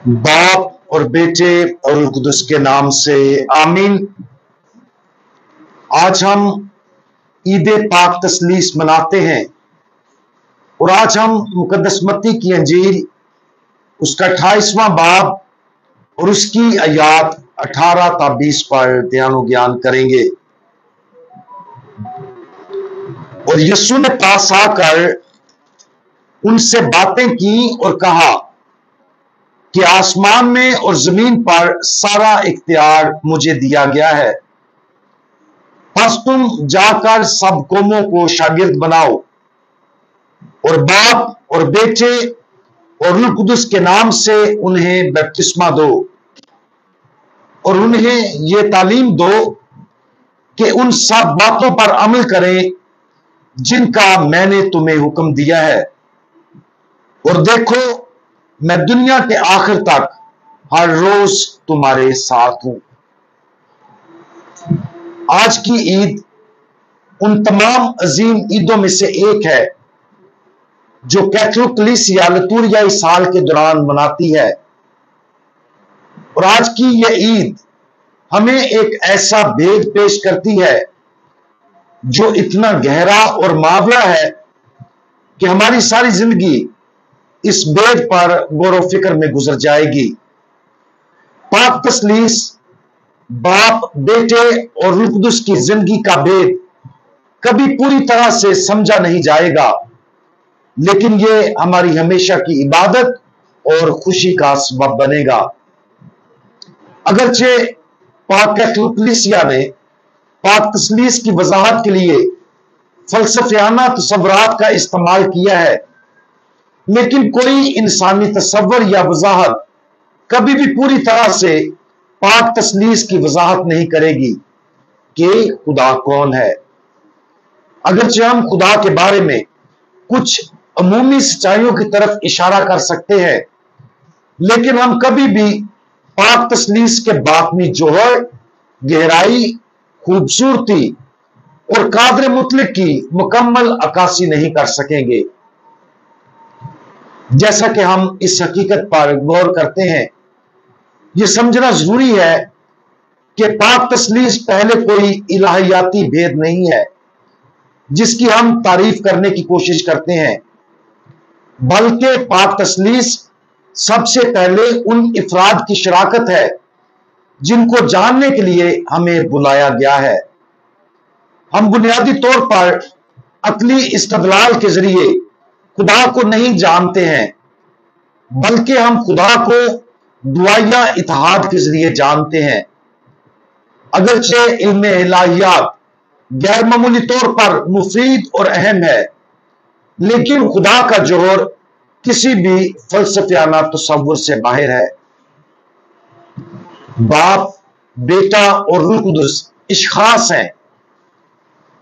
बाप और बेटे और रूह कुदस के नाम से आमीन। आज हम ईद पाक तस्लीस मनाते हैं और आज हम मुकद्दस मत्ती की अंजील उसका 28वां बाब और उसकी आयात 18 ता 20 पर ध्यान ज्ञान करेंगे। और यीशु ने पास आकर उनसे बातें की और कहा कि आसमान में और जमीन पर सारा इख्तियार मुझे दिया गया है, बस तुम जाकर सब कौमों को शागिर्द बनाओ और बाप और बेटे और रूह कुदस के नाम से उन्हें बपतिस्मा दो और उन्हें यह तालीम दो कि उन सब बातों पर अमल करें जिनका मैंने तुम्हें हुक्म दिया है। और देखो, मैं दुनिया के आखिर तक हर रोज तुम्हारे साथ हूं। आज की ईद उन तमाम अजीम ईदों में से एक है जो कैथोलिक कलीसिया लितूरियाई साल के दौरान मनाती है। और आज की यह ईद हमें एक ऐसा भेद पेश करती है जो इतना गहरा और मावला है कि हमारी सारी जिंदगी इस भेद पर गौर व फिक्र में गुजर जाएगी। पाक तस्लीस बाप, बेटे और रूह कुदस की जिंदगी का भेद कभी पूरी तरह से समझा नहीं जाएगा, लेकिन यह हमारी हमेशा की इबादत और खुशी का सबब बनेगा। अगरचे पाक कैथोलिक कलीसिया ने पाक तस्लीस की वजाहत के लिए फलसफियाना तसव्वुरात का इस्तेमाल किया है, लेकिन कोई इंसानी तसव्वुर या वजाहत कभी भी पूरी तरह से पाक तस्लीस की वजाहत नहीं करेगी कि खुदा कौन है। अगरचे हम खुदा के बारे में कुछ अमूमी सच्चाइयों की तरफ इशारा कर सकते हैं, लेकिन हम कभी भी पाक तस्लीस के बातनी जोहर, गहराई, खूबसूरती और कादर मुतलक की मुकम्मल अक्कासी नहीं कर सकेंगे। जैसा कि हम इस हकीकत पर गौर करते हैं, यह समझना जरूरी है कि पाक तस्लीस पहले कोई इलाहियाती भेद नहीं है जिसकी हम तारीफ करने की कोशिश करते हैं, बल्कि पाक तस्लीस सबसे पहले उन इफराद की शराकत है जिनको जानने के लिए हमें बुलाया गया है। हम बुनियादी तौर पर अक्ली इस्तदलाल के जरिए खुदा को नहीं जानते हैं, बल्कि हम खुदा को दुआया इत्तेहाद के जरिए जानते हैं। अगरचे इल्म इलाहियात गैर मामूली तौर पर मुफीद और अहम है, लेकिन खुदा का जोहर किसी भी फलसफियाना तसव्वुर से बाहर है। बाप, बेटा और रूह कुदस इश्खास हैं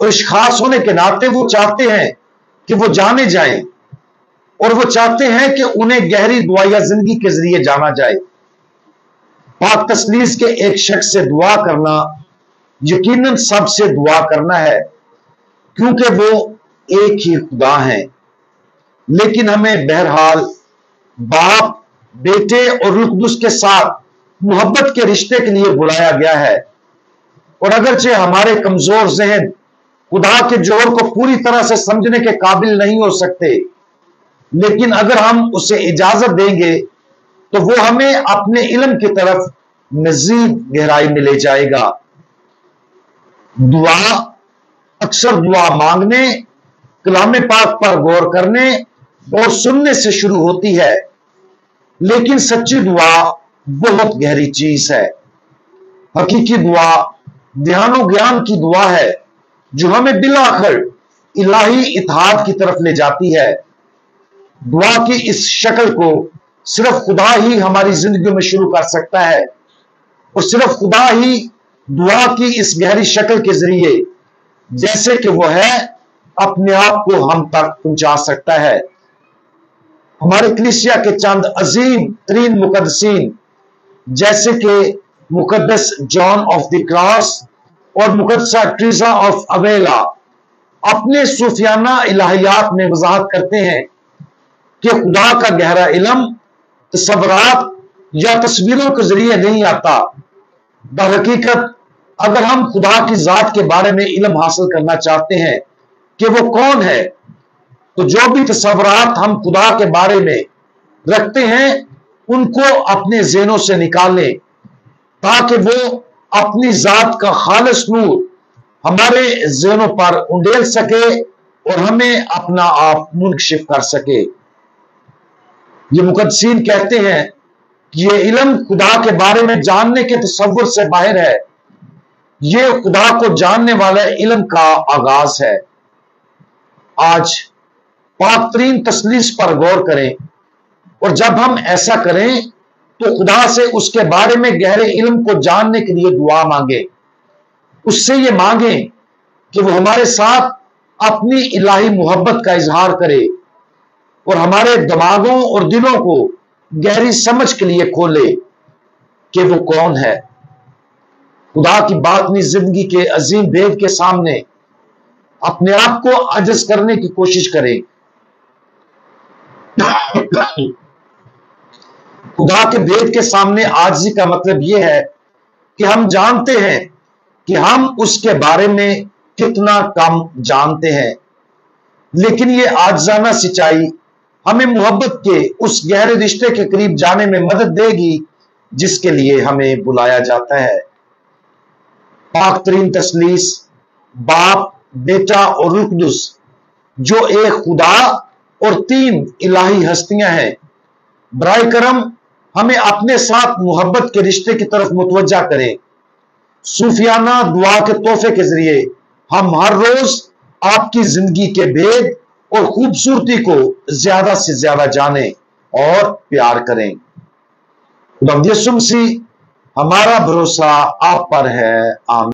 और इश्खास होने के नाते वो चाहते हैं कि वो जाने जाएं और वो चाहते हैं कि उन्हें गहरी दुआया जिंदगी के जरिए जाना जाए। पाक तस्लीस के एक शख्स से दुआ करना यकीनन सबसे दुआ करना है, क्योंकि वो एक ही खुदा है। लेकिन हमें बहरहाल बाप, बेटे और रूह कुदस के साथ मोहब्बत के रिश्ते के लिए बुलाया गया है। और अगरचे हमारे कमजोर जहन खुदा के जोहर को पूरी तरह से समझने के काबिल नहीं हो सकते, लेकिन अगर हम उसे इजाजत देंगे तो वो हमें अपने इल्म की तरफ मजीद गहराई में ले जाएगा। दुआ अक्सर दुआ मांगने, कलाम पाक पर गौर करने और सुनने से शुरू होती है, लेकिन सच्ची दुआ बहुत गहरी चीज है। हकीकी दुआ ध्यान और ज्ञान की दुआ है जो हमें बिलाखिर इलाही इत्तेहाद की तरफ ले जाती है। दुआ की इस शक्ल को सिर्फ खुदा ही हमारी जिंदगी में शुरू कर सकता है और सिर्फ खुदा ही दुआ की इस गहरी शक्ल के जरिए, जैसे कि वो है, अपने आप को हम तक पहुंचा सकता है। हमारे कलीसिया के चंद अजीम तरीन मुकद्दसीन जैसे कि मुकद्दस जॉन ऑफ द क्रॉस और मुकद्दसा ट्रीजा ऑफ अवेला अपने सूफियाना इलाहियात में वजाहत करते हैं कि खुदा का गहरा इल्म, तसव्वुरात या तस्वीरों के जरिए नहीं आता। दरहकीकत अगर हम खुदा की जात के बारे में इल्म हासिल करना चाहते हैं कि वो कौन है, तो जो भी तस्वुरात हम खुदा के बारे में रखते हैं उनको अपने ज़हनों से निकालें, ताकि वो अपनी जात का खालिस नूर हमारे ज़हनों पर उंडेल सके और हमें अपना आप मुनकशिफ कर सके। ये मुकद्दसीन कहते हैं कि ये इल्म खुदा के बारे में जानने के तसव्वुर से बाहर है, ये खुदा को जानने वाले इल्म का आगाज है। आज पाक तरीन तसलीस पर गौर करें, और जब हम ऐसा करें तो खुदा से उसके बारे में गहरे इल्म को जानने के लिए दुआ मांगे। उससे ये मांगे कि वो हमारे साथ अपनी इलाही मोहब्बत का इजहार करे और हमारे दिमागों और दिलों को गहरी समझ के लिए खोले कि वो कौन है। खुदा की बातनी जिंदगी के अजीम भेद के सामने अपने आप को आजिज करने की कोशिश करें। खुदा के भेद के सामने आजिज़ी का मतलब यह है कि हम जानते हैं कि हम उसके बारे में कितना कम जानते हैं, लेकिन यह आजिज़ाना सच्चाई हमें मोहब्बत के उस गहरे रिश्ते के करीब जाने में मदद देगी जिसके लिए हमें बुलाया जाता है। पाक तरीन तसलीस बाप, बेटा और रूह कुद्दुस, जो एक खुदा और तीन इलाही हस्तियां हैं, बराए करम हमें अपने साथ मोहब्बत के रिश्ते की तरफ मुतवज्जा करें। सूफियाना दुआ के तोहफे के जरिए हम हर रोज आपकी जिंदगी के भेद और खूबसूरती को ज्यादा से ज्यादा जानें और प्यार करें। खुदा यीशु मसीह हमारा भरोसा आप पर है। आमीन।